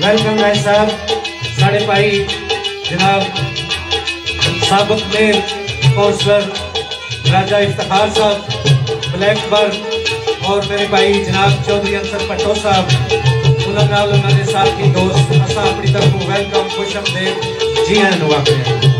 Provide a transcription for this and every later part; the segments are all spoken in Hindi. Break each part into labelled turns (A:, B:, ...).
A: वेलकम भाई साहब साढ़े भाई जनाब साबिक मेयर काउंसलर राजा इफ्तिखार साहब ब्लैकबर्ग और मेरे भाई जनाब चौधरी अंसर पट्टो साहब उन्होंने साथ की दोस्त असा अपनी तरफ वेलकम खुशमदीद जी आन वाकई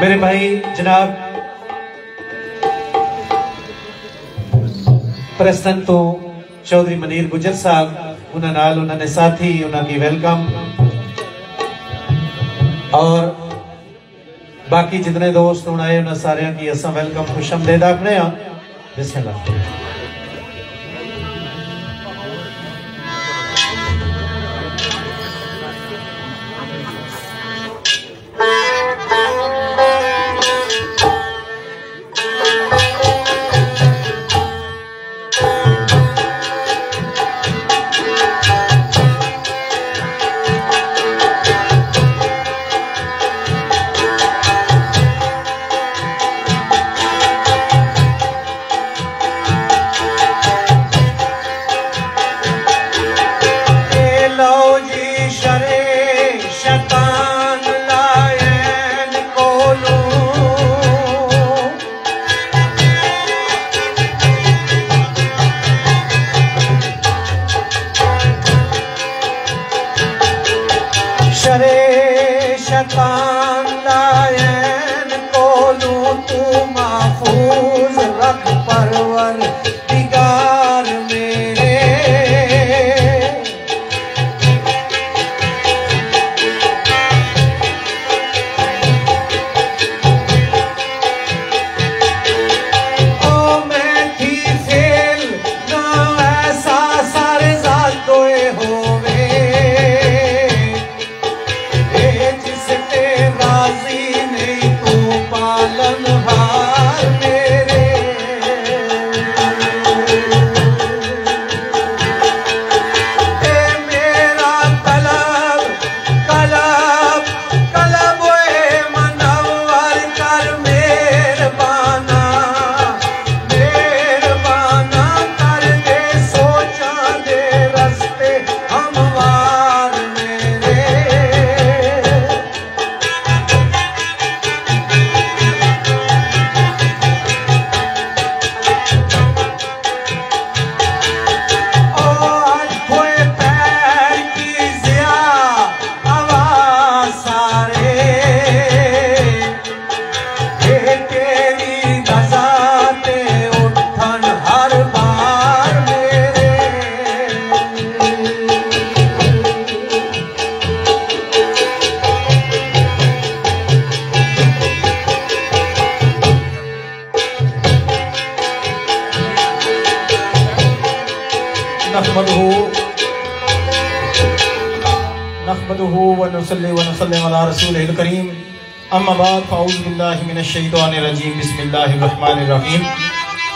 A: मेरे भाई जनाब प्रेस्टन तो चौधरी मनीर गुजर साहब उन्होंने साथी उन्होंने वेलकम और बाकी जितने दोस्त आए उन्होंने सारे की असा वेलकम खुशमदीद आखने बिस्मिल्लाह।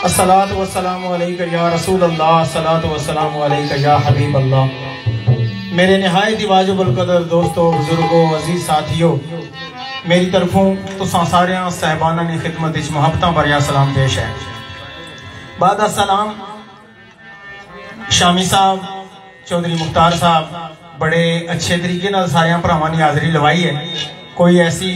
A: अस्सलातु वस्सलामु अलैका या रसूल अल्लाह, अस्सलातु वस्सलामु अलैका या हबीब अल्लाह। मेरे निहायत वाजिबुल कदर दोस्तों, बुजुर्गों, अजीज साथियों, मेरी तरफों तुसां सारियां साहिबाना ने खिदमत विच मुहब्बतां भरिया सलाम पेश है। बाद सलाम शामी साहब, चौधरी मुख्तार साहब बड़े अच्छे तरीके नाल सारियां भरावां दी हाज़री लवाई है। कोई ऐसी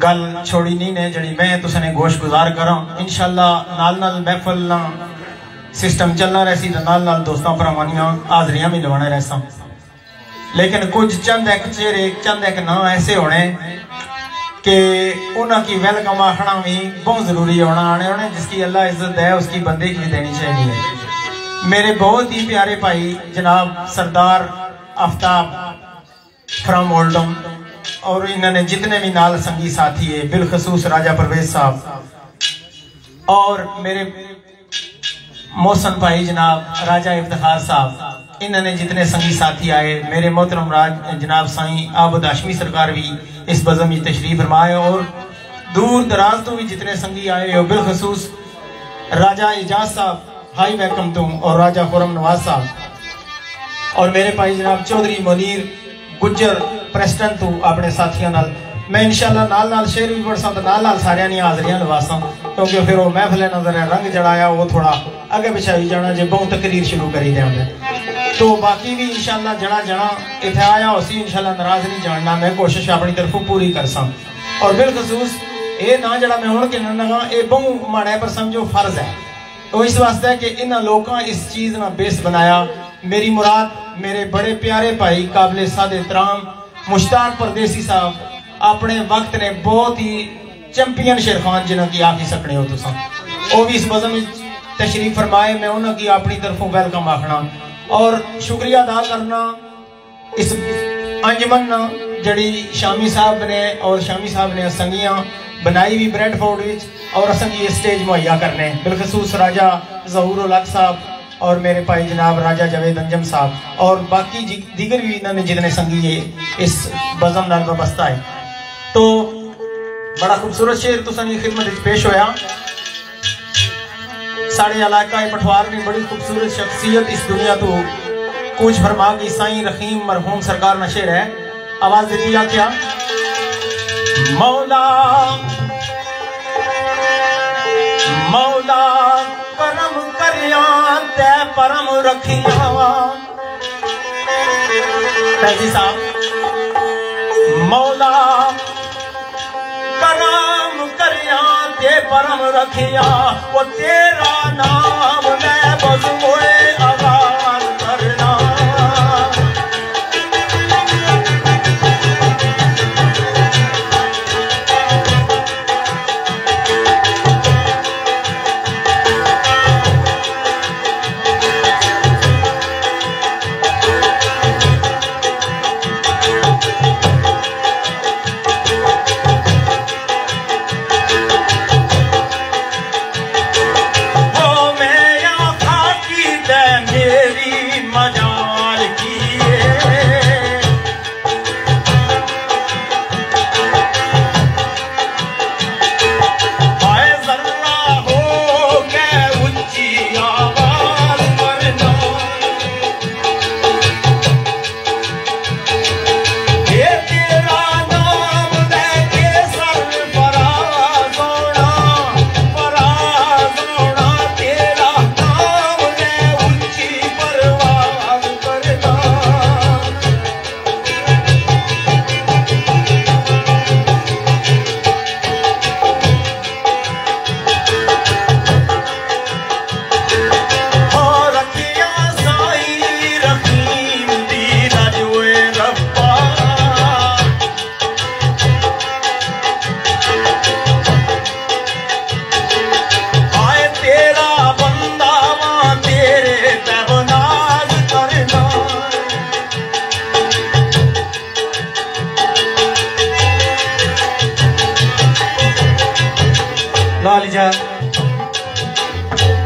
A: गल छोड़ी नहीं ने जड़ी मैं तुसने गोश गुजार करा। इंशाअल्लाह नाल नाल महफिल सिस्टम चलना रहसी तो नाल नाल दोस्तों भरावां हाजरियां भी लवाना रहसा। लेकिन कुछ चंद एक चेहरे चंद एक ना ऐसे होने कि उन्होंने की वेलकम आखना भी बहुत जरूरी होना। आने होने जिसकी अल्लाह इज्जत है उसकी बंदे की देनी चाहिए। मेरे बहुत ही प्यारे भाई जनाब सरदार आफ्ताब फ्रॉम ओल्डम और इन्होंने जितने भी नाल संगी साथी है, बिलखसूस राजा परवेज साहब और मेरे मोहसन भाई जनाब राजा इफ्तिखार साहब, इन्होंने जितने संगी साथी आए, मेरे मोहतरम राज जनाब साईं आबद हाशमी सरकार भी इस बज़म में तशरीफ फरमाए और दूर दराज तो भी जितने संगी आए हो, बिलखसूस राजा एजाज साहब हाई वेलकम तुम और राजा खुरम नवाज साहब और मेरे भाई जनाब चौधरी मुनीर गुज्जर प्रेस्टन तू अपने साथियों नाल मैं इंशाअल्लाह नाल नाल शेर भी पढ़सा तो नाल नाल सारियां दी हाज़रियां लवासा, क्योंकि फिर वो महफिल नजर रंग जड़ाया वो थोड़ा अगे पिछाई जाना जे बहुत तकरीर शुरू करी देंगे। तो बाकी भी इंशाअल्लाह जड़ा जना इतने आया उसी इंशाअल्लाह नाराज नहीं जानना, मैं कोशिश अपनी तरफों पूरी कर सा। और बिलखसूस ये ना जड़ा मैं हूँ कहना लगा ये बहु माड़ा पर समझो फर्ज है। तो इस वास्ते कि इन लोगों इस चीज़ ना बेस बनाया। मेरी मुराद मेरे बड़े प्यारे भाई काबिल साद एहतराम मुश्ताक परदेसी साहब
B: अपने वक्त ने बहुत ही चैंपियन शेरखान जिन्हों की आखी सकने हो तुसा वो भी इस बज़म तशरीफ फरमाए। मैं उन्होंने की अपनी तरफों वेलकम आखना और शुक्रिया अदा करना इस अंजमन जड़ी शामी साहब ने और शामी साहब ने संगियां बनाई भी ब्रेडफोर्ड और असंगी स्टेज मुहैया करने बिलखसूस राजा ज़हूर उल हक साहब और मेरे भाई जनाब राजा जावेद अंजम साहब और बाकी दीगर भी इन्होंने जितने संगी इस बज़म नाल वाबस्ता है। तो बड़ा खूबसूरत शेर तुसां दी खिदमत विच पेश होया। साढ़े इलाका पठवार ने बड़ी खूबसूरत शख्सियत इस दुनिया तो कूच फरमा की साईं रहीम मरहूम सरकार ना शेर है। आवाज देती आ क्या मौला मौला करम करिया ते परम रखिया पैजी साहब मौला करम करिया ते परम रखिया वो तेरा नाम मैं बस मोए आवाज करना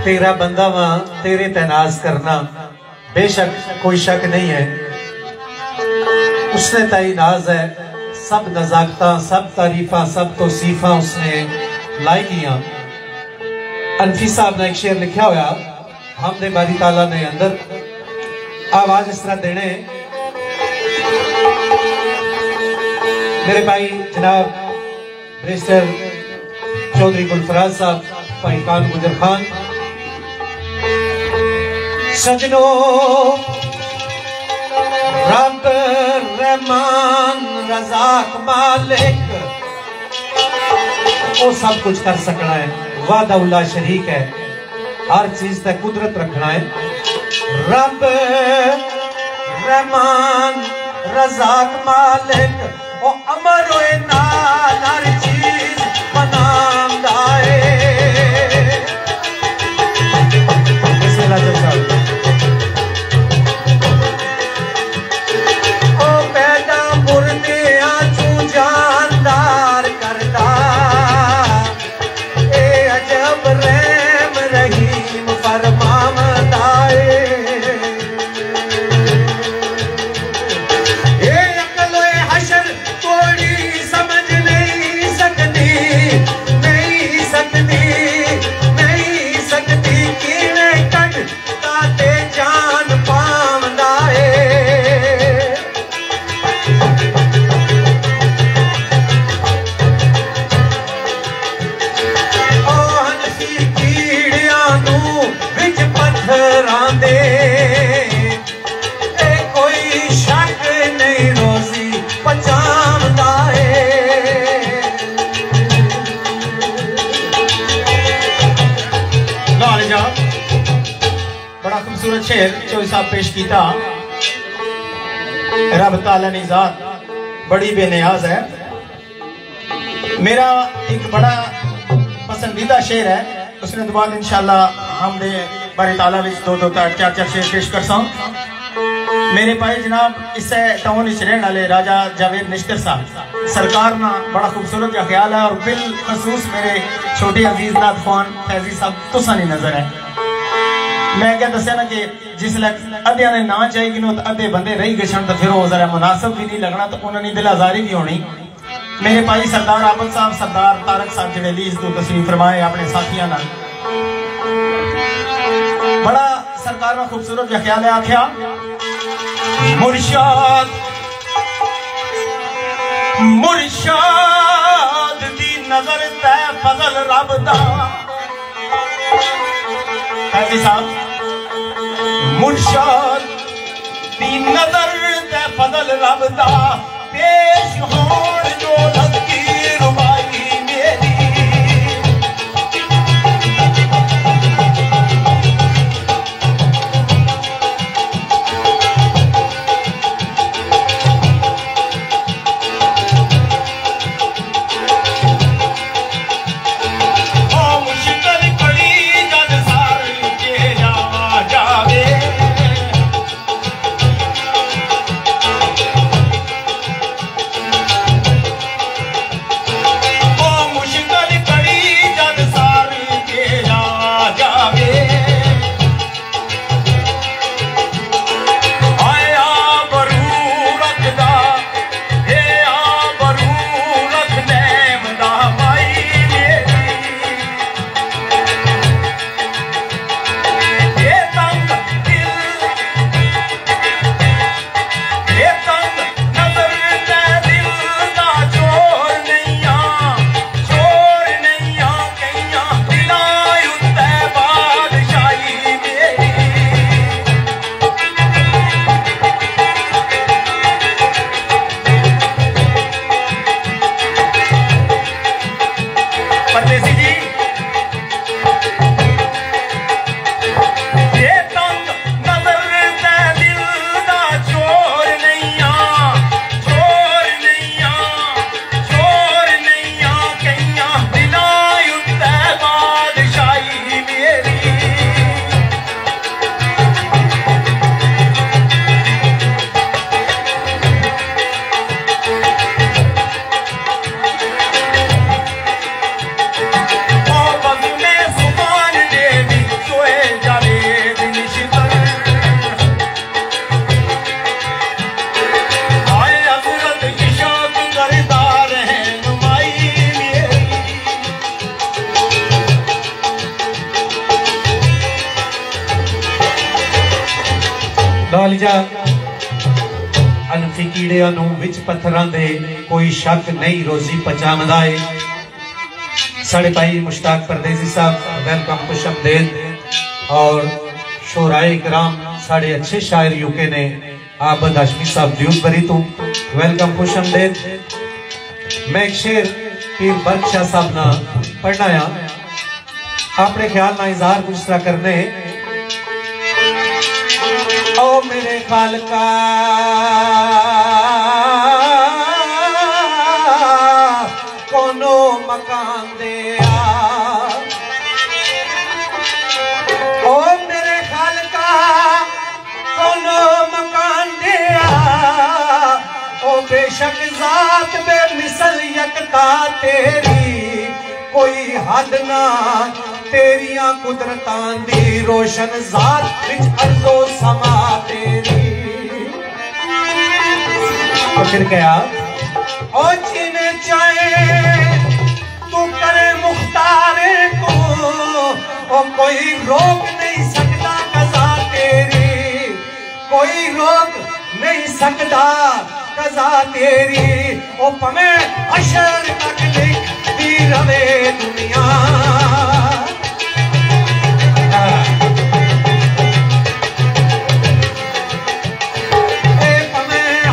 A: तेरा बंदा वहां तेरे तैनाज करना बेशक कोई शक नहीं है उसने तैनाज है सब नजाकता सब तारीफा सब तौसीफा उसने लाई किया। अनफी साहब ने एक शेर लिखा हुआ हमदे बारी ताला ने अंदर आवाज इस तरह देने मेरे भाई जनाब बैरिस्टर चौधरी गुलफराज साहब भाई कान गुजर खान सजनो रब रहमान रज़ाक मालिक वो सब कुछ कर सकना है वादा उल्ला शरीक है हर चीज तक कुदरत रखना है रब रहमान रज़ाक मालिक ओ अमर होए नाल हर चीज बनांदा है।
B: बड़ा खूबसूरत शेर चौधरी साहब पेश किया। रब ताला दी जात बड़ी बेनियाज है मेरा एक बड़ा पसंदीदा शेर है, उसने तो बाद इंशाल्लाह हम दे बारी ताला विच दो चार शेर पेश कर सा। मेरे भाई जनाब इससे टाउन इच रहने वाले राजा जावेद निश्तर साहब सरकार ना बड़ा खूबसूरत का ख्याल है, और बिल खसूस मेरे छोटे अजीज नाथ खान फैजी साहब तुसा नहीं नजर है। मैं क्या दसिया ना कि जिसले अद्धिया ने ना चाहिए तो अद्धे बंदे रही गए तो फिर वो जरा मुनासिब भी नहीं लगना, तो उन्होंने दिल आजारी भी होनी। मेरे भाई सरदार आबद साहब सरदार तारक साहब जेडे लीज तो तशरीफ फरमाए अपने साथियों नाल, बड़ा सरकार का खूबसूरत का ख्याल है। आख्या मुर्शाद मुर्शाद दी नजर तै फजल रब दा, फैजी साहब मुर्शाद दी नजर तै फजल रब दा, पेश होण जो लगी रुबाई मेरी।
A: अनफी कीड़िया विच पत्थरां दे कोई शक नहीं रोजी पचावदा है। साढ़े भाई मुश्ताक परदेसी साहब वेलकम खुशआमदेद, और शोराए इकराम साढ़े अच्छे शायर यूके ने आबद हाशमी साहब ड्यूसबरी तो वेलकम खुशआमदेद। मैं एक शेर पीर बख्शा साहब ना पढ़ना या अपने ख्याल ना इजहार कुछ तरह करने। ओ मेरे खालका कोनो मकान दे आ, ओ मेरे खालका कोनो मकान दे आ, ओ बेशक जात बे मिसल यकता तेरी कोई हद ना, तेरिया कुदरतां दी रोशन जात विच अर्ज़ो समा तेरी। तो फिर क्या ओ जिन्हें चाहे तू करे मुख्तारे को, ओ कोई रोक नहीं सकता कज़ा तेरी, कोई रोक नहीं सकता कज़ा तेरी। ओ पमे हशर तक लिखती रवे दुनिया,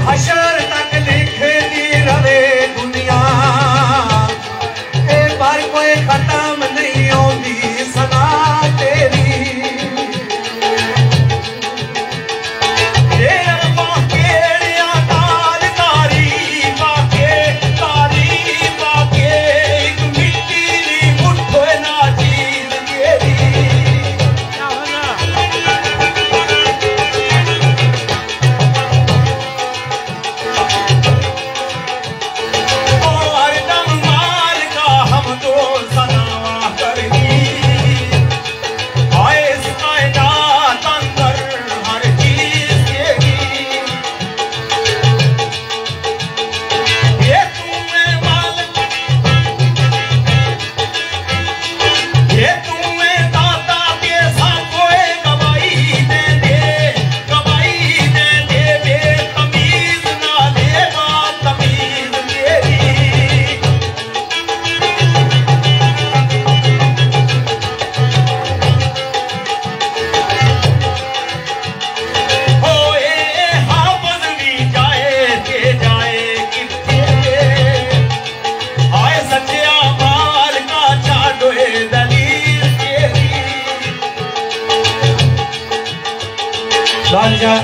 A: हशर तक लिखती रवे दुनिया, ए बार कोई खत्म नहीं होती सदा तेरी। तारी बाके पंजा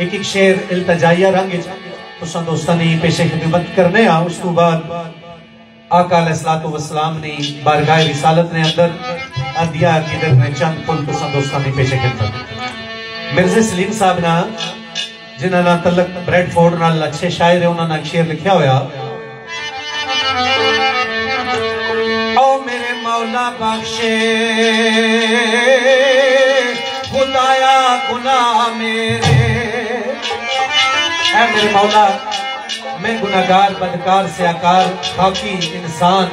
A: एक एक शेर इल्तजाइया रंग तुसा दोस्तां ने पेशे खिदमत करने आ। उस तो बाद आका अलैहिस्सलातु वस्सलाम ने बारगाह रिसालत ने अंदर अदिया अकीदत ने चंद पुल तुसा दोस्तां ने पेशे खिदमत। मिर्ज़ा सलीम साहब ना जिन्हां ना तलक ब्रैडफोर्ड नाल अच्छे शायर है, उन्हां ने शेर लिखा होया, ओ मेरे मौला बख्शे खुदाया गुनाह मेरे, ऐ मेरे मौला मैं गुनाहगार बदकार से आकार खाकी इंसान,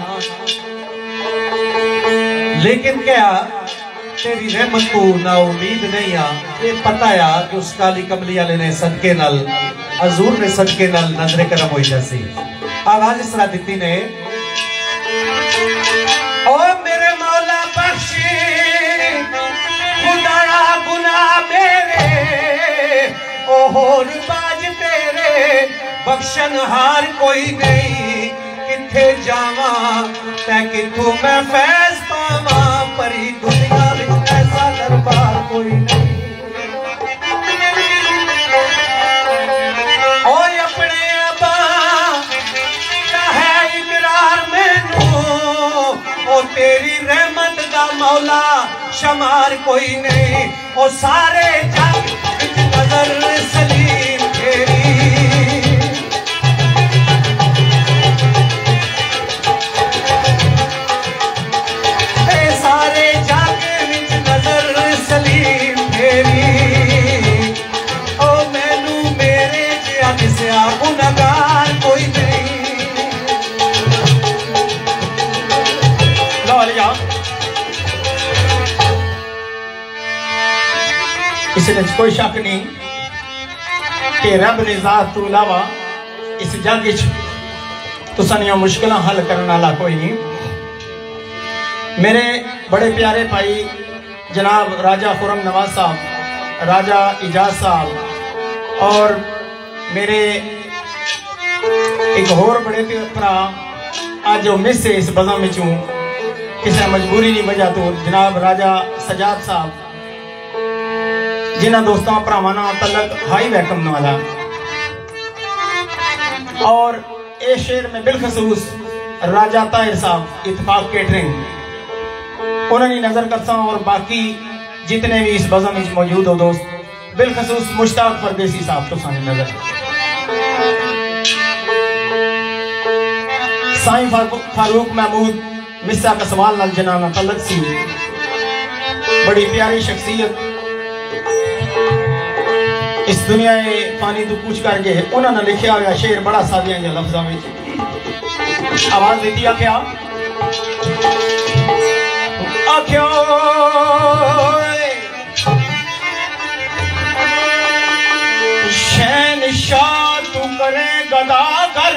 A: लेकिन क्या तेरी रहमत को ना उम्मीद नहीं आ। ये पता है कि उस काली कमली वाले ने सदके नल हजूर ने सदके नल नजरे करम हो जैसी आवाज इस तरह दी ने, ओ मेरे मौला बख्शे खुदाया गुनाह मेरे, ओ होर बाज तेरे बख्शन हार कोई नहीं, किथे जावा तै किथों मैं फैज पावा, परी दुनिया में ऐसा दरबार कोई नहीं। ओए अपने अबा का है इकरार मैनू, ओ तेरी रहमत दा मौला शमार कोई नहीं, ओ सारे जग विच नजर सलीम तेरी, सारे जग विच नजर सलीम तेरी, ओ मैनू मेरे जिहा दिसया गुनाहगार कोई नहीं। लो लिया इसमें कोई शक नहीं कि रब दी ज़ात तो इलावा इस जग विच तुसां मुश्किलां हल करने वाला कोई नहीं। मेरे बड़े प्यारे भाई जनाब राजा खुरम नवाज साहब, राजा इजाज साहब और मेरे एक होर बड़े भरा आज मिस है इस बज़म विचों किसी मजबूरी की वजह तो जनाब राजा सजाद साहब, जिन्होंने दोस्तों भरावां नाल तलक हाई वैलकम वाला। और ये शेर में बिलखसूस राजा ताहिर साहब इत्तेफाक केटरिंग उन्होंने नजर करता हूं, और बाकी जितने भी इस बज़म में मौजूद हो दोस्त, बिलखसूस मुश्ताक परदेसी साहब तो सामने नजर। साईं फारूक महमूद मिस्सा का सवाल नाल जनाना तलक सी, बड़ी प्यारी शख्सियत इस दुनिया में पानी तो पूछ कर गए। उन्होंने लिखा हुआ शेर बड़ा सादियां के लफ्ज़ों में आवाज दी क्या आख्यो, शहनशाह तू करे गदागर,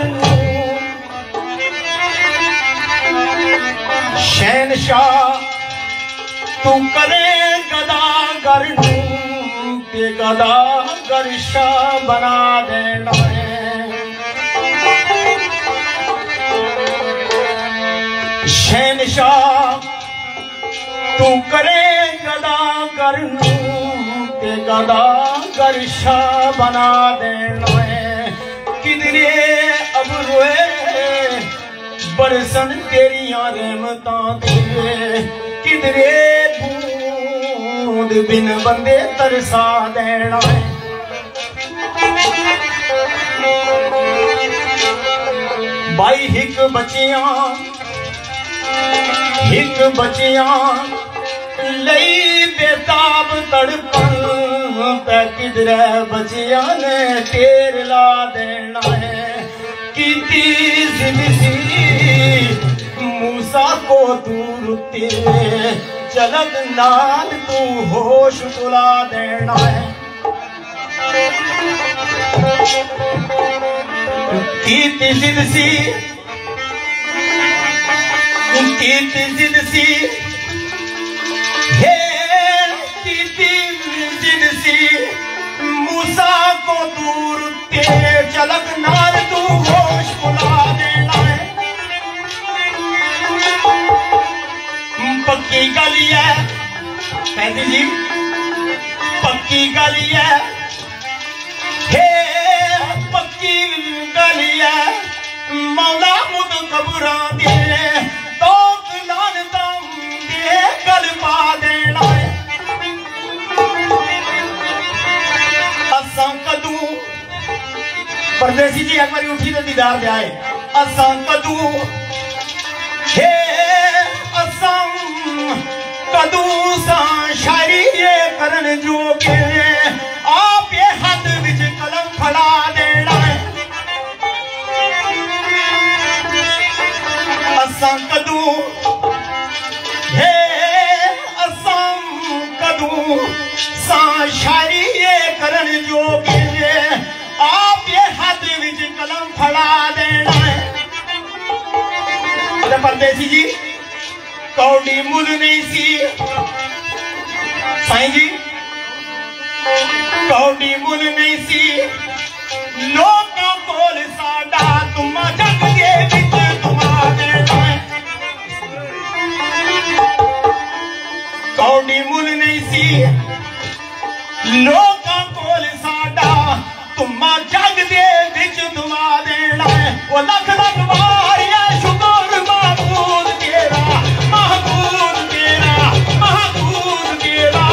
A: शहनशाह तू करे गदागर, ते गदागर शाह बना देना है। शहनशाह तू करे गदा करनू, ते गदा कर शाह बना देना है। किधरे अब रोए बरसन तेरियां रहमतां ते, किधरे बूंद बिन बंदे तरसा देना है। भाई हिक बचियां लई बेताब तड़पन, पे किधरे बचियां ने तेर ला देना है। कीती जिद सी मूसा को दूर तेरे, चलत नाल तू होश तुला देना है। कीती जिद सी मूसा को दूर तेरे, चलक नाल तू होश बुला देना है। पक्की गल है पैदी जी,
B: पक्की गली है हे पक्की गली है मौला मुद कबरा दे तो लानता दे गल पा देना है असां कदू परदेसी जी एक बारी उठी तो दीदार दे आए असां कदू हे असां कदू सा शायरी करन जोगे आप ये हाथ विच कलम फड़ा देना है असां कदू हे असां कदू सा शायरी करन जोगे आप ये हाथ विच कलम फड़ा देना है परदेसी जी कौड़ी मुल नहीं सी साईं जी कौड़ी मुल नहीं सी लोकां कोल साडा तुम जग दे विच तुमा देना है कौड़ी मुल नहीं सी लोकां कोल साडा तुम जग दे विच तुमा देना है ओ लख लख वार या शुक्र महबूब तेरा महबूब तेरा महबूब तेरा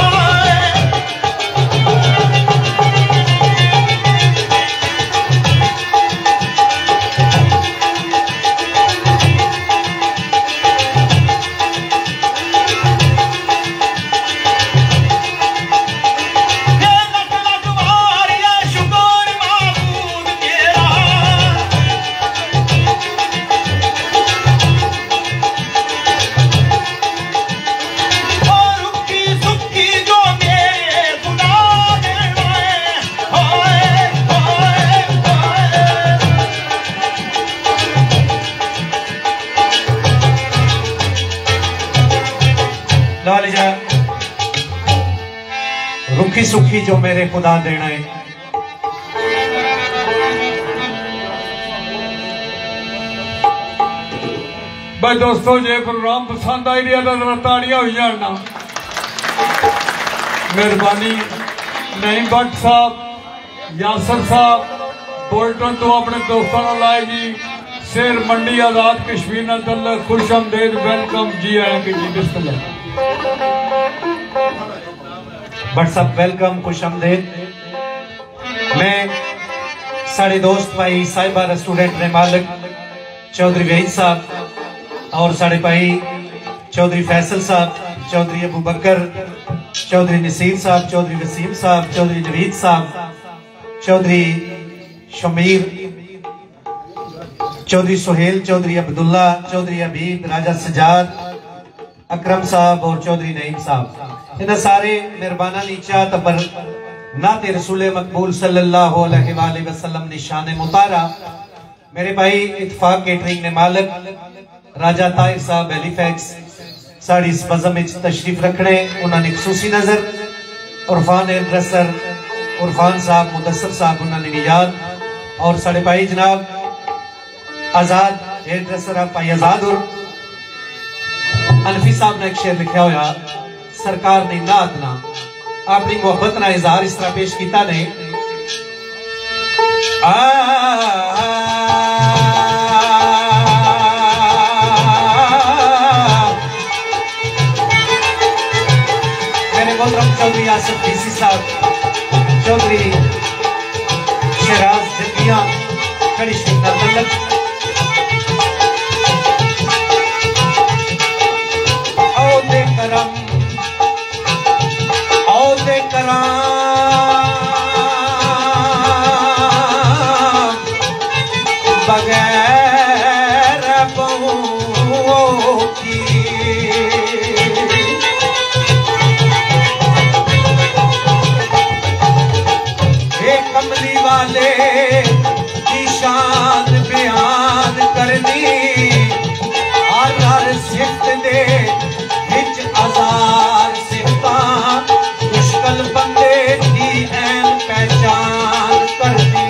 B: रुखी सुखी जो मेरे खुदा देना है
C: भाई दोस्तों जे प्रोग्राम पसंद आई रहा तो ताड़ियां हो जाना मेहरबानी नईम भट्ट साहब यासर साहब बोल्टन तो अपने दोस्तों को लाए जी शेर मंडी आजाद कश्मीर न तल खुश आमदेद वेलकम जी आएंगे जी बिस्मिल्लाह
A: भट्ट साहब वेलकम खुश आमदेद मैं साढ़े दोस्त भाई साहिबा रेस्टोरेंट ने मालिक चौधरी वहीद साहब और साढ़े भाई चौधरी फैसल साहब चौधरी अबू बकर चौधरी नसीर साहब चौधरी वसीम साहब चौधरी जवीद साहब चौधरी शमीर चौधरी सुहेल चौधरी अब्दुल्ला चौधरी अबीद राजा सजाद अकरम साहब और चौधरी नईम साहब इन्हें सारे मेहरबाना नीचा तबर नाते रसूल मकबूल सल्लल्लाहु अलैहि वसल्लम निशान मुतारा मेरे भाई इत्फाक केटरिंग ने मालिक राजा ताहिर साहब एलिफैक्स साड़ी इस बज़म तशरीफ रखने उन्होंने खसूसी नजर उरफान ड्रेसर उरफान साहब मुदस्सर साहब उन्होंने नियाद और साढ़े भाई जनाब आजाद हेयर ड्रेसर आप भाई आजाद और अनफी साहब ने एक शेर लिखा होया सरकार ने नात ना अपनी मोहब्बत ना इजहार इस तरह पेश किया ने मेरे मोहतरम चौधरी आसिफ डीसी साहब चौधरी शहराज जिंदिया कड़ी शिकना तलक बगैर की कमली वाले की शान बयान करनी हर सिफ्त दे विच हजार सिफता मुश्किल बंदे की ऐन पहचान करनी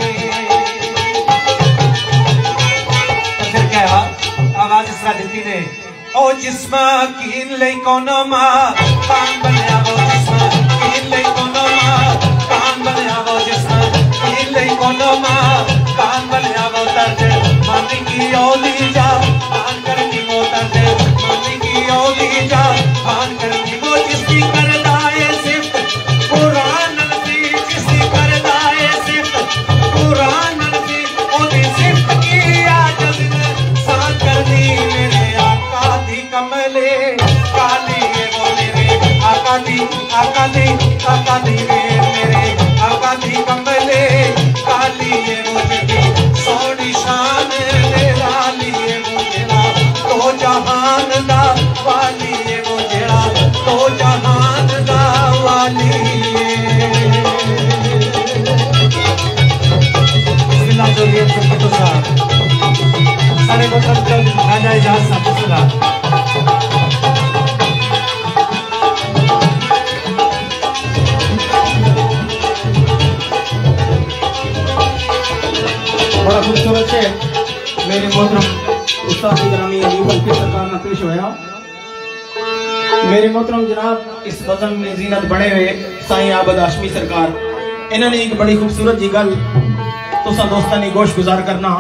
A: तो फिर क्या आवाज इस तरह दी ने ओ जिस्मा कीन ले कोनो मां पान बनया ओ जिस्मा कीन ले कोनो मां कोनोमा कान बलिया मोतर दे मानी की ओली जा कान करनी मोतर दे मानी की ओली जा कान करनी वो जिसकी करदा है सिर्फ कुरान नबी जिसकी करदा है सिर्फ कुरान नबी ओदी सिर्फ की आजज सान करनी मेरे आका दी कमले काली है वो मेरे आका दी रे मेरे आका दी कमले काली है वो मेरी सोनी शान निराली है वो मेरा तो जहान दा वाली है वो जेड़ा तो जहान दा वाली है। बिस्मिल्लाह जोरियत से तो साहब सारे मतलब राजा इजाज साहब बिस्मिल्लाह।
B: बड़ा खूबसूरत है मेरे मोहतरम उस्ताद ग्रामी अयूब अलफी सरकार ने पेश होया। मेरे मोहतरम जनाब इस वज़न में जीनत बने हुए साईं आबद हाशमी सरकार इन्होंने एक बड़ी खूबसूरत जी गल तुसा दोस्तां नी गोश गुजार करना।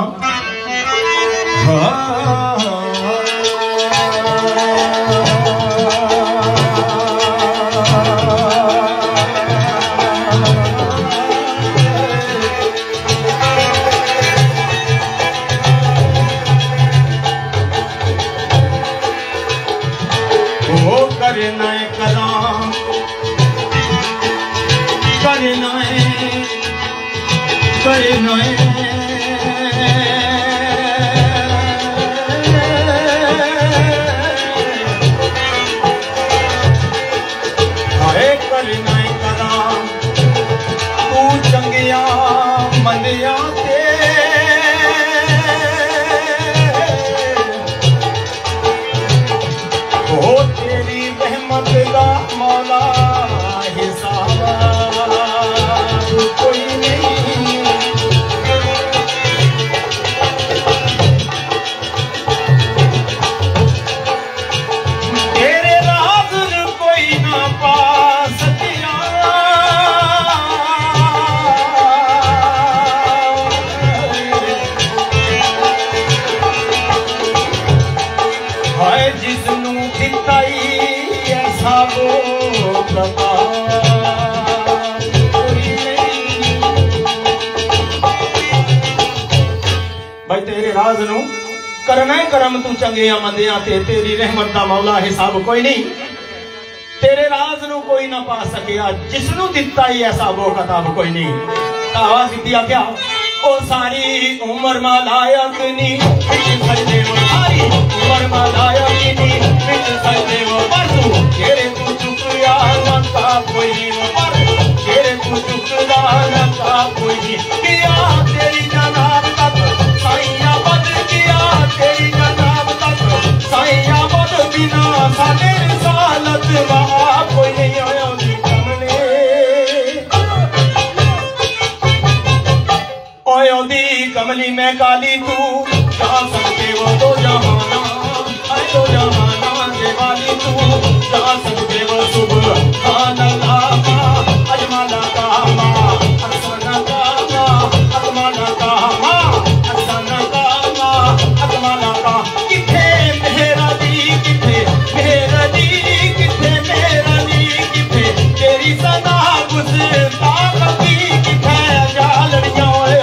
A: करना है कलाम करना है कलाम तू चंगिया मंदिया मौला हिसाब कोई नहीं। तेरे राज कोई ना पा सकिया है जिसनू दिताई भाई तेरे राज नू करना है करम तू चंगिया मंदिया ते तेरी रहमत दा मौला हिसाब कोई नहीं। तेरे राज नू कोई ना पा सकिया जिसनू दिता ही ऐसा वो किताब कोई नहीं। आवाज दिया क्या ओ सारी उम्र मालायक नी सजदे वो सारी उम्र मालायक नी सजदे वो पर तू तेरे तू चुकिया ना का कोई नहीं पर तेरे तू चुकदा ना का कोई नहीं। किया तेरी जनाब तक साईया बद किया तेरी जनाब तक साईया बद बिना साडे रिसालत वा कोई नहीं आया दी कमले ओयो दी कमली में काली तू जा सकते वो तो जहाना तो जहाना देवाली तू जा सकते वो सुभान अल्लाह का अजमाना का मां अहसाना का मां अजमाना का मां अहसाना का मां अजमाना का किथे मेरा दी किथे मेरा दी किथे मेरा दी किथे तेरी सदा गुज़रता कभी किथे जालड़ियां होई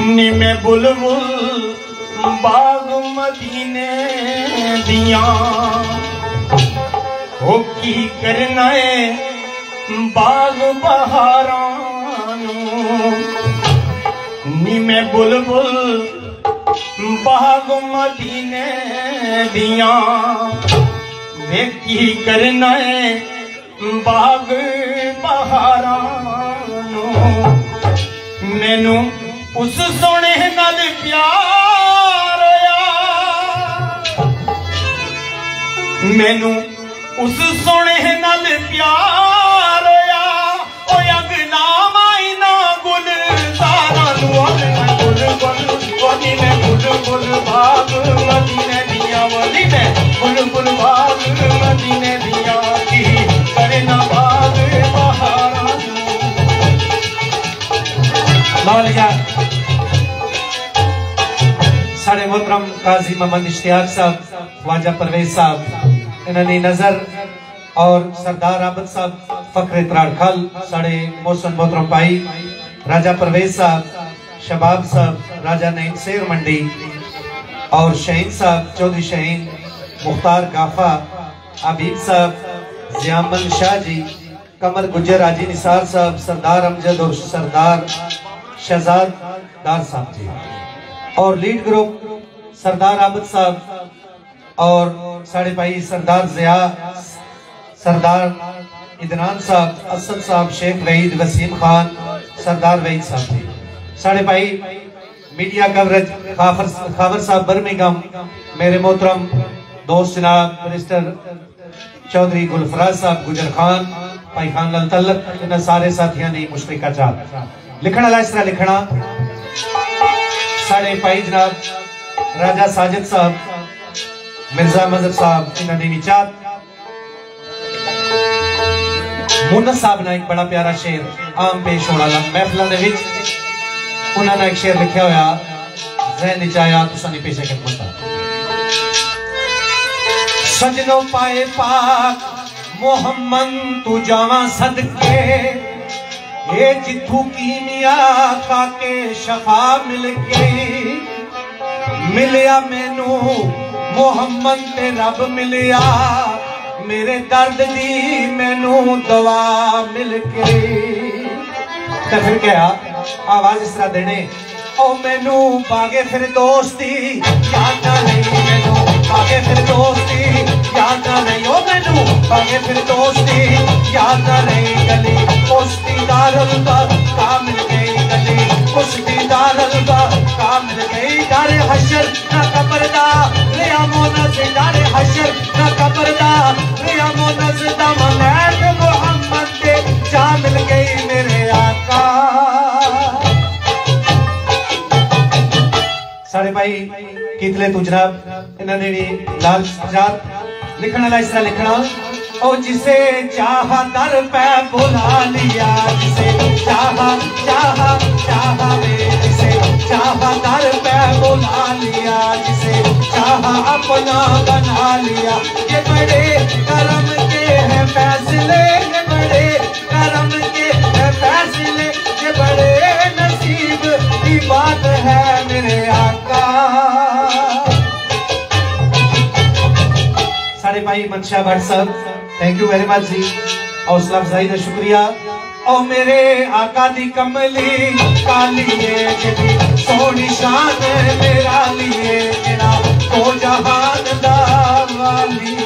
A: नी मैं बुलबुल बाग मदीने दिया हो की करना है बाग बहारां नी मैं बुलबुल बाग मदीने दिया वे की करना है बाग बहारां मैनू उस सोने नाल प्यार होया मैनू उस सोने नाल प्यार होया ओ अगना माई ना गुल सारा गुल गुल वली में गुल गुल बाग मदीने दिया वली में गुल गुल लालिया साढ़े मोहतरम काजी मोहम्मद इश्तियाक साहब, ख्वाजा परवेज साहब, इन्होंने नजर और सरदार आबद साहब फकरे त्राड़खल, साढ़े मोहसन मोहतरम भाई राजा परवेज साहब, शबाब साहब, राजा नईम शेर मंडी और शहीन साहब, चौधरी शहीन मुख्तार गाफा, आबिद साहब, जियामन शाह जी, कमर गुजर, हाजी निसार साहब, सरदार अमजद और सरदार शहजाद दार साहब जी, और लीड ग्रुप सरदार आबद साहब और साढ़े भाई सरदार जिया, सरदार इदनान साहब, असद साहब, शेख वहीद, वसीम खान, सरदार वहीद साहब जी, साढ़े भाई मीडिया कवरेज खावर साहब बर्मिंघम, मेरे मोहतरम दोस्त जनाब मिनिस्टर चौधरी गुलफराज साहब, गुजर खान, भाई खान लाल तलक, इन सारे साथियों ने मुश्तरका चाह लिखना ला इस तरह लिखना। साढ़े भाई जनाब राजा साजिद साहब, मिर्जा मजहर साहब, इन्होंने निचात मुन्ना साहब ने एक बड़ा प्यारा शेर आम पेश होने वाला महफिलों के विच उन्होंने एक शेर लिखा होया जहन विच आया तुसां दी पेश खिदमत दा। सजनो पाए पाक मोहम्मद तू जावा सदके, ये जिथू कीमिया काके शफा मिल गई, मिलिया मैनू मोहम्मद ते रब मिलिया, मेरे दर्द दी मैनू दवा मिल गई। तो फिर क्या आवाज इस तरह देने, ओ मैनू बागे फिर दोस्ती याद नहीं, मैनू बागे फिर दोस्ती याद नहीं, ओ मैनू बागे फिर दोस्ती याद नहीं, गली उसकी दारुल का मिल गई, गली उसकी दारुल का मिल गई, दारे हशर ना कब्रदा रिया मोनस, दारे हशर ना कब्रदा रिया मोनस, दमनैत मोहम्मद के जा मिल गई मेरे आका। साढ़े भाई कितले तू जनाब इन्होंने लाल जात लिखने वाला इस तरह लिखना, ओ जिसे चाहा दर पे बुला लिया, जिसे चाहा चाहा चाहा वे, जिसे चाहा दर पे बुला लिया, जिसे चाहा अपना बना लिया, ये बड़े करम के हैं फैसले, ये बड़े करम के हैं फैसले, ये बड़े नसीब की बात है मेरे आका। साढ़े भाई मनशा भट्ट साहब थैंक यू वेरी मच जी, हौसला अफजाई का शुक्रिया। और मेरे आका दी कमली काली सोनी शान मेरा लिए, मेरा तो जहान दा वाली।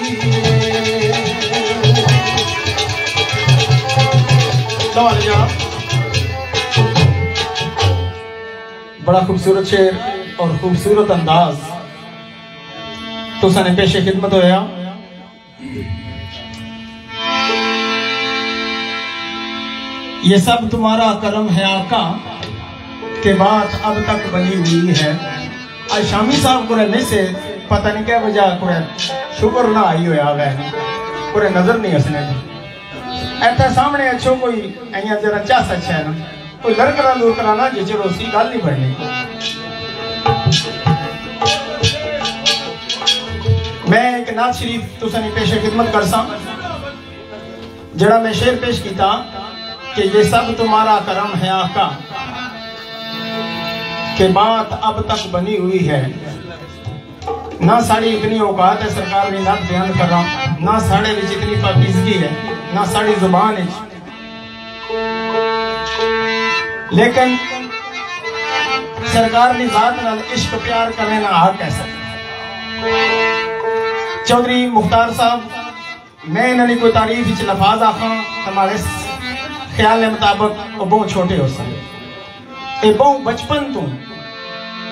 B: बड़ा खूबसूरत शेर और खूबसूरत अंदाज तो सने पेशे खिदमत होया। ये सब तुम्हारा करम है आका के बात अब तक बनी हुई है। आज शामी साहब को रहने से पता नहीं क्या वजह को शुक्र ना आई हुआ है, पूरे नजर नहीं हसने ऐसा सामने अच्छो कोई अहियां जरा चास अच्छा है ना, कोई लड़करा दूर कराना जो चलो सी गल नहीं बढ़नी। मैं एक नाथ शरीफ तुसानी पेशे खिदमत कर सा, जड़ा मैं शेर पेश किया कि ये सब तुम्हारा करम है आका के बात अब तक बनी हुई है। ना साड़ी इतनी औकात है सरकार ने नाथ बयान कर रहा, ना साड़े में इतनी पाकीज़गी है, ना साड़ी जुबान है, लेकिन सरकार ने जात नाल इश्क प्यार करने ना आ कैसा। चौधरी मुख्तार साहब मैं इन्होंने कोई तारीफ च लफाज आखा हमारे ख्याल के मुताबिक वो बहुत छोटे हो सकते, बहुत बचपन तो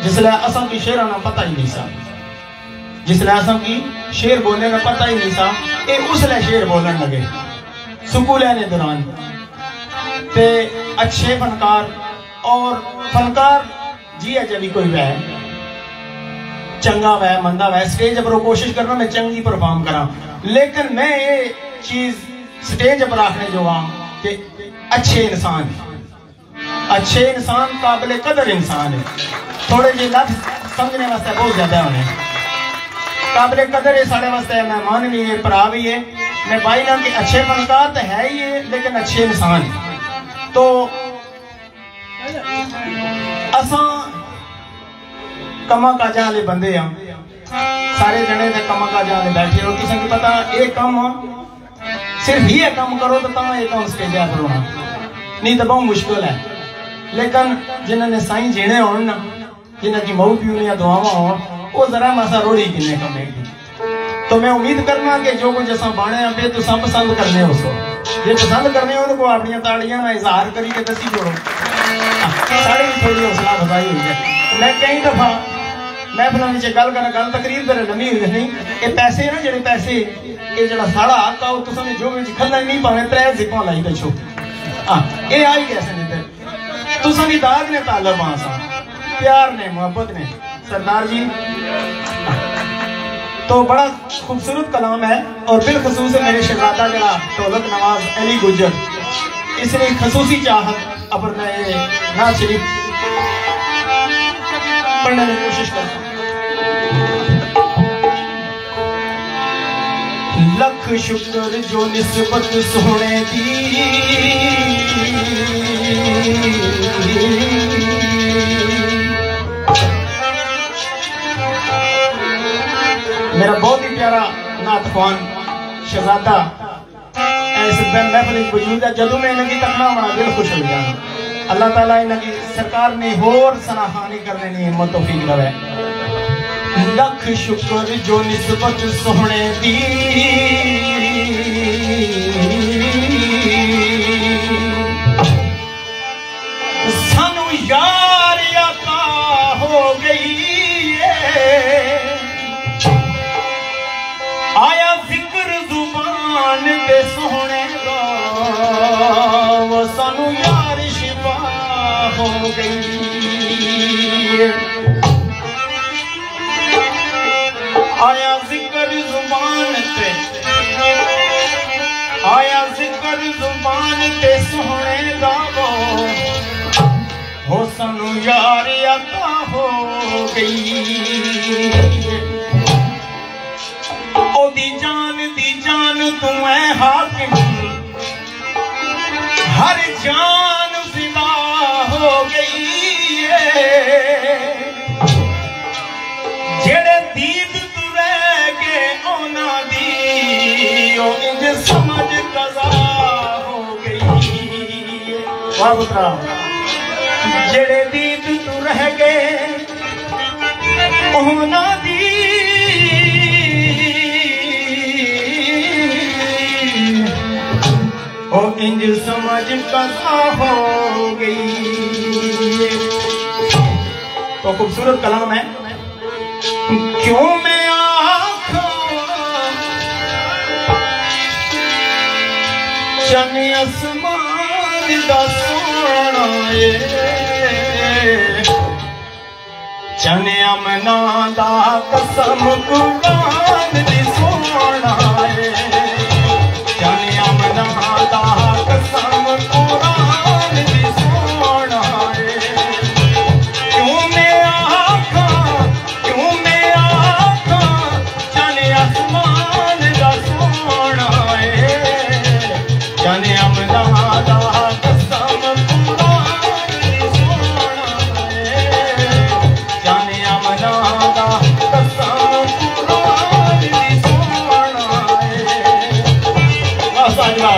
B: जिसले असम की शेर ना पता ही नहीं सा, जिसले असम की शेर बोलने का पता ही नहीं सा, ये उसले शेर बोलने लगे स्कूल ने दौरान। ते अच्छे फनकार और फनकार जी अजे भी कोई वह चंगा वह मंदा वह स्टेज पर कोशिश करना मैं चंगी परफॉर्म करा, लेकिन मैं ये चीज स्टेज पर आखने जो कि अच्छे इंसान अच्छे इंसान काबिल कदर इंसान है। थोड़े जे लफ्ज समझने वास्ते बहुत ज्यादा होने। काबिल कदर है साढ़े वास्ते, मेहमान भी है, भरा भी है। मैं भाई ना कि अच्छे फनकार तो है ही है, लेकिन अच्छे इंसान। तो असा कमा काजा वाले बंदे हाँ, सारे जने ने कमा काजा वाले बैठे हो। किसी को पता ये कम सिर्फ ये काम करो तो ये काम स्टेज पर होना, नहीं तो बहुत मुश्किल है। लेकिन जिन्होंने साई जीने हो ना, जिन्हें की मऊ पीने दुआव हो, वो जरा मासा रोड़ी किन्ने कमेगी। तो मैं उम्मीद करना कि जो कुछ असा बाने पे तो सब पसंद करने हो सो, जे पसंद करने हो उनको अपनी ताड़ियां ना इजहार करी के दसी जोड़ो। साड़ी भी थोड़ी हौसला अफजाई हुई है। मैं कई दफा महफलों में गल कर गल तकरीर कर लम्मी हुई नहीं। ये पैसे ना जेडे पैसे ये जरा साड़ा हक आओ तो जो खलना नहीं पावे 3 जिप्पां लाई बचो। हाँ ये आई कैसे नहीं तुसा भी दाग ने तालब आसा प्यार ने मोहब्बत ने सरदार जी। तो बड़ा खूबसूरत कलाम है और बिलखसूस मेरे शहजादा जरा दौलत नवाज अली गुजर, इसने खसूसी चाहत अपन नाज शरीफ पढ़ने की कोशिश करता। लख शुक्र जो निस्बत सोने दी, मेरा बहुत ही प्यारा नात ख्वान शहजादा ऐसे महफिल वजूद है। जदों मैं इनकी तकना बना दिल खुश हो जाना। अल्लाह ताला इनकी सरकार ने होर सराहानी करने की हिम्मत तौफीक देवे। लख शुक्र जो निस्बत सोहने दी, सानू यार अता हो गई है। आया जिक्र जुबान पे सोहने दा, वो सानू यार शिफा हो गई। आया जिक्र जुबान पे, आया जिक्र जुबान पे सोहने दा, वो सानू यार अता हो गई। ओ दी जान तू है हाकिम, हर जान फिदा हो गई है। जेड़े दीद तू रह के ओना दी, ओ इंज समझ कज़ा हो गई। वाह पुत्रा, जेड़े दीद तू रह गए ओना दी, ओ इंज समझ कज़ा हो गई। तो खूबसूरत कलाम है। क्यों मैं आँखों चन आसमान दा सोना चन अमना दा कसम कुरान दी सोना चन अमना दा कसम कुरान दी सोना। क्यों मैं आँखा चन आसमान दा सोना चन अमना दा कसम कुरान दी सोना चन अमना दा कसम कुरान दी सोना। साजवा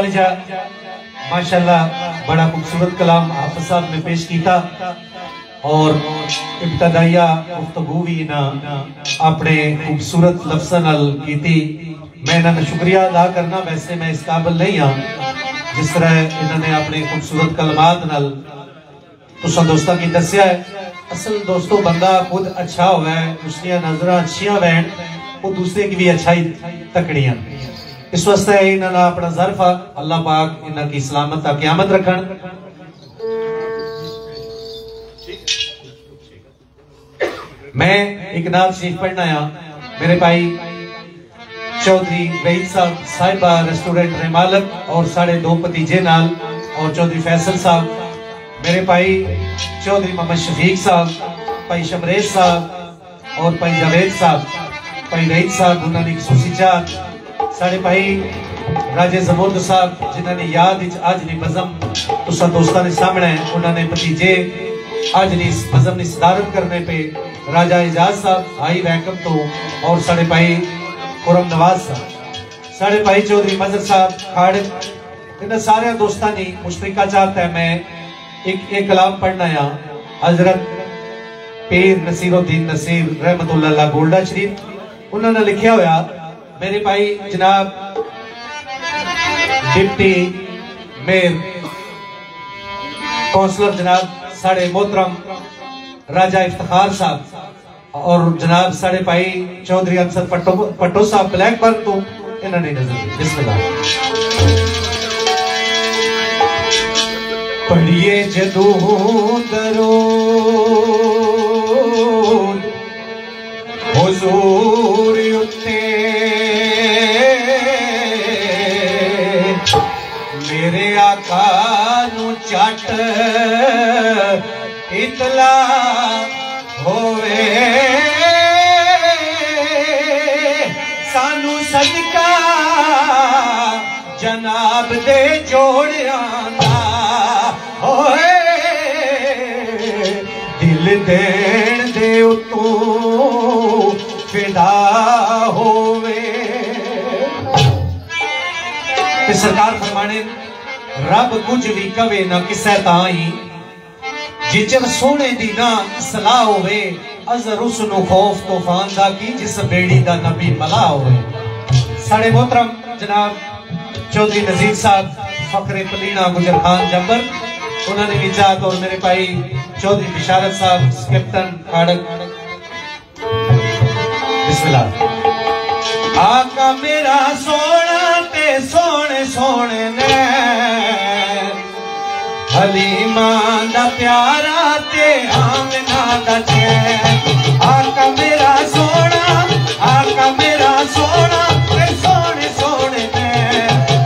A: वालिजा माशाल्लाह बड़ा खूबसूरत कलाम हाफिज साहब ने पेश किया और इब्तदाइया गुफ्तगू भी ना अपने खूबसूरत लफ्ज़ां नाल कीती। मैं इन्होंने शुक्रिया अदा करना, वैसे मैं इस काबिल नहीं हाँ जिस तरह इन्होंने अपने खूबसूरत कलमात नाल तुसां दोस्तां की दस्या है। असल दोस्तों बंदा खुद अच्छा होवे, उसकी नजर अच्छियां वैन वो दूसरे की भी अच्छाई तकड़ियां। इस वास्ते इन्होंने अपना ज़र्फा अल्लाह पाक इन्हों की सलामत क़यामत रखन। मैं एक नात शरीफ पढ़ना आया, मेरे भाई चौधरी वहीद साहब साहिबा रेस्टोरेंट रे मालक और साढ़े 2 भतीजे नाल और चौधरी फैसल साहब, मेरे भाई चौधरी मोहम्मद शफीक साहब, भाई शमरेज साहब और भाई जावेद साहब, भाई रईद साहब उन्होंने खसूसी चार, साढ़े भाई राजे जमुर्द साहब जिन्होंने याद अज नहीं बज़म तुसा दोस्तों ने सामने उन्होंने भतीजे अज नहीं बज़म की सदारत करने पे राजा एजाज साहब आई वैकम तो और साढ़े भाई खुरम नवाज साहब, साढ़े भाई चौधरी मजर साहब खाड़, इन सारे दोस्तों ने मुश्तरका चाहता है। मैं एक कलाम पढ़ना या हजरत पीर नसीरुद्दीन नसीर रहमतुल्लाह गोल्डा शरीफ उन्होंने लिखा होया। मेरे भाई जनाब डिप्टी मेयर कौंसलर जनाब साढ़े मोहतरम राजा इफ्तिखार साहब और जनाब साढ़े भाई चौधरी अंसर पट्टो साहब ब्लैकबर्ग तो इन्होंने नजर बिस्मिल्लाह पढ़िए जदू दरूद हुजूर उत्ते मेरे आका नू चट इतला होवे सानू सदका जनाब दे जोड़ियां दा होए दिल देण दे उतों फिदा होवे। सरकार फरमाने रब कुछ भी कवे ना किसे ताई जिचर सोने दी ना सलाह होवे अजर उसनु खौफ तूफान दा की जिस बेड़ी दा नबी मला होवे। साढ़े मोहतरम जनाब चौधरी नजीर साहब फखरे पलीना गुजर खान जंबर उन्होंने भी जात और मेरे भाई चौधरी बिशारत साहब कैप्टन खाड़क बिस्मिल्लाह। आका मेरा सोना ते सोने सोने ने हलीमा दा प्यारा ते आमना दा चैन। आका मेरा सोना ते सोने सोने ने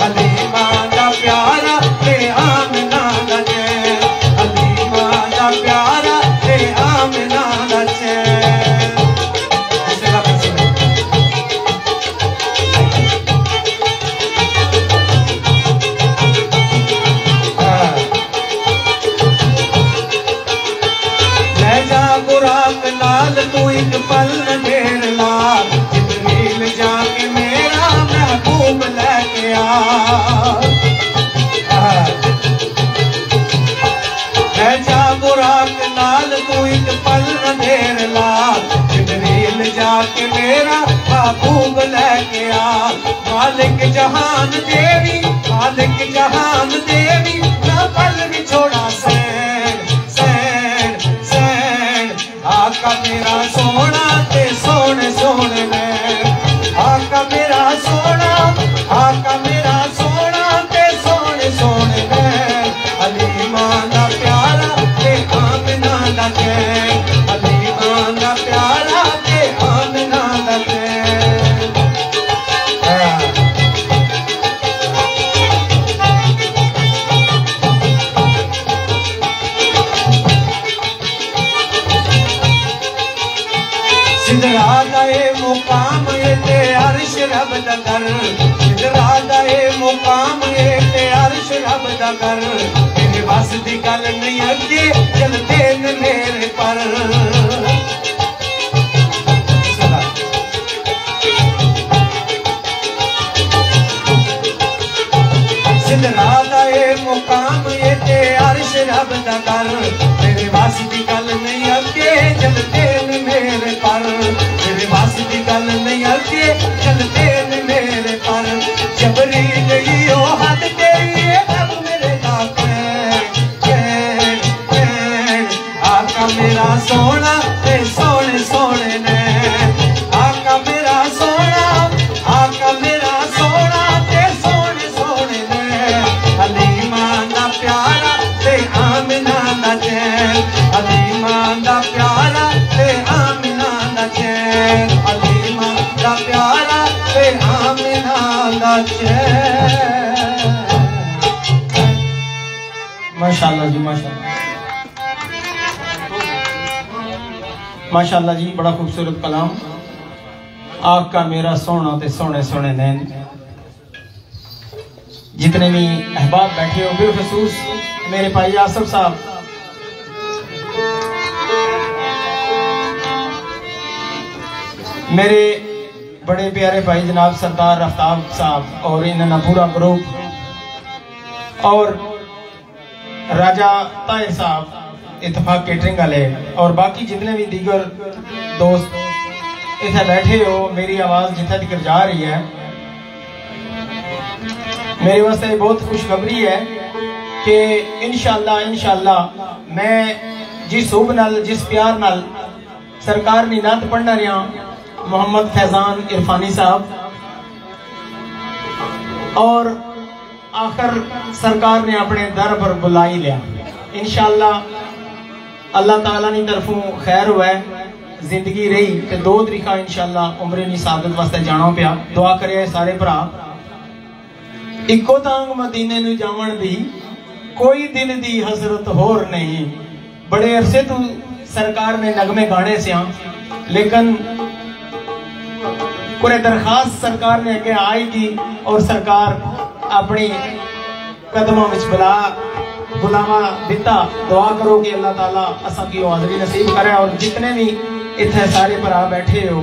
A: हलीमा दा प्यारा ते आमना दा चैन। हलीमा दा प्यारा ते आमना दा चैन। तू एक पल घेर ला जिब्रील जाके मेरा महबूब लेके आ। जा बुराक नाल तू एक पल घेर ला जिब्रील जाके मेरा महबूब लेके आ। मालिक जहान देवी ना पल भी छोड़ा सैन सैन सैन। आका मेरा सोना ते सोने सोने में आका मेरा सोना ते सोने सोने में हलीमा दा प्यारा ते आमना दा चैन। हलीमा दा प्यारा ते आमना दा चैन। सिदरा दाए मुकाम ते अर्श रब दा घर। सिदरा दाए मुकाम ते अर्श रब दा घर। मेरे बस दी गल नहीं अगे चलते न मेरे पर।
D: सिदरा दा ए मुकाम ये ते अर्श रब दा कर मेरे वास दी गल नहीं अगे चलते न मेरे पर मेरे वास दी गल नहीं अगे चलते न मेरे पर जबरी गई ओ हद तेरी रब मेरे दा आका मेरा सोना ते सोने सोने ने आका मेरा सोना ते सोने सोने ने हलीमा दा प्यारा ते आमिना दा चैन हलीमा दा प्यारा ते आमिना दा चैन हलीमा दा प्यारा ते आमिना दा चैन।
B: माशाल्लाह जी माशाल्लाह माशाल्लाह जी, बड़ा खूबसूरत कलाम। आका मेरा सोना ते सोने सोने नैन। जितने भी अहबाब बैठे हो, बेखसूस मेरे भाई आसफ साहब, मेरे बड़े प्यारे भाई जनाब सरदार आफ्ताब साहब और इन्होंने पूरा ग्रुप और राजा ताहिर साहब इत्तेफाक केटरिंग वाले और बाकी जितने भी दीगर दोस्त इतने बैठे हो, मेरी आवाज जितना तक जा रही है, मेरे वास्ते बहुत खुशखबरी है कि इंशाअल्लाह मैं जिस हुब नाल जिस प्यार नाल सरकार नी नात पढ़ना रहा मोहम्मद फैजान इरफानी साहब और आखिर सरकार ने अपने दर पर बुला ही लिया। इंशाअल्लाह अल्लाह ताला नी तरफों खैर हुआ है, जिंदगी रही तो 2 तरीका इंशाअल्लाह उम्रे नी सादत वास्ते जाना पिया। दुआ करे सारे भरा इको तांग मदीने नू जावन दी कोई दिल दी हसरत होर नहीं। बड़े अरसे तू सरकार ने नगमे गाने से लेकिन कोई दरखास्त सरकार ने अगे आएगी और सरकार अपनी कदमों में बुलावा दिता। दुआ करो कि अल्लाह ताला असा की हाजरी नसीब करे और जितने भी इतने सारे भरा बैठे हो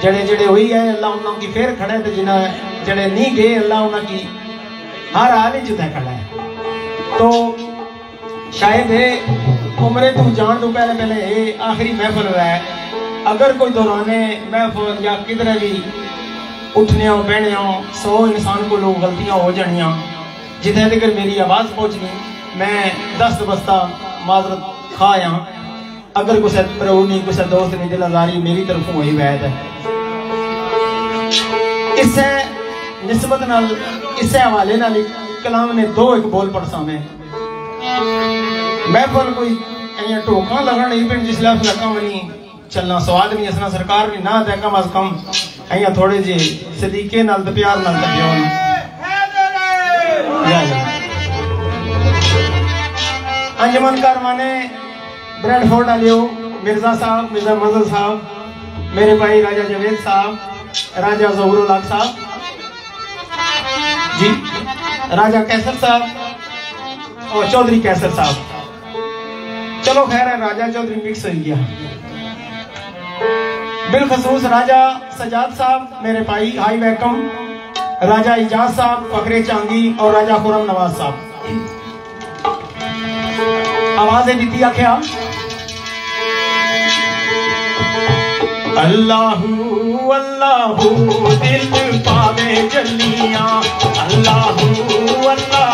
B: जड़े जड़े हुई है अल्लाह उन्होंने की फिर खड़े तो जिन्हें जड़े नहीं गए अल्लाह उन्होंने की हर हाल ही जितना खड़ा है। तो शायद ये उम्रे तू जान तो पहले ये आखिरी महफल है। अगर कोई दौराने महफल या किधर भी उठने बहने 100 इंसान को लोग गलतियां हो जानिया जितने तक मेरी आवाज पहुंचनी मैं 10 बस्ता माजरत खाया। अगर कुछ प्रभु नहीं कुछ दोस्त नहीं दिल आजारी मेरी तरफ वही वैद है। इससे निस्बत नाल इससे हवाले नाल कलाम ने 2 एक बोल पढ़सा मैं बोल कोई टोका लगन नहीं पिंड जिसला लगा बनी चलना स्वाद नहीं असना सरकार ने ना कम अज कम अं थोड़े जे सलीके नाल ते प्यार नाल अंजमन कारवाने ब्रेडफोर्ड आलियो मिर्जा साहब मिर्जा मजल साहब मेरे भाई राजा जवेद साहब राजा जहूरुल हक साहब जी राजा कैसर साहब और चौधरी कैसर साहब। चलो खैर है राजा चौधरी मिक्स हो गया। बिलखसूस राजा सजाद साहब मेरे भाई हाई वेलकम, राजा इजाज साहब फकरे चांगी और राजा खुरम नवाज साहब। आवाज दी आख्या अल्लाहू अल्लाहू दिल पावे जलियां अल्लाहू अल्लाह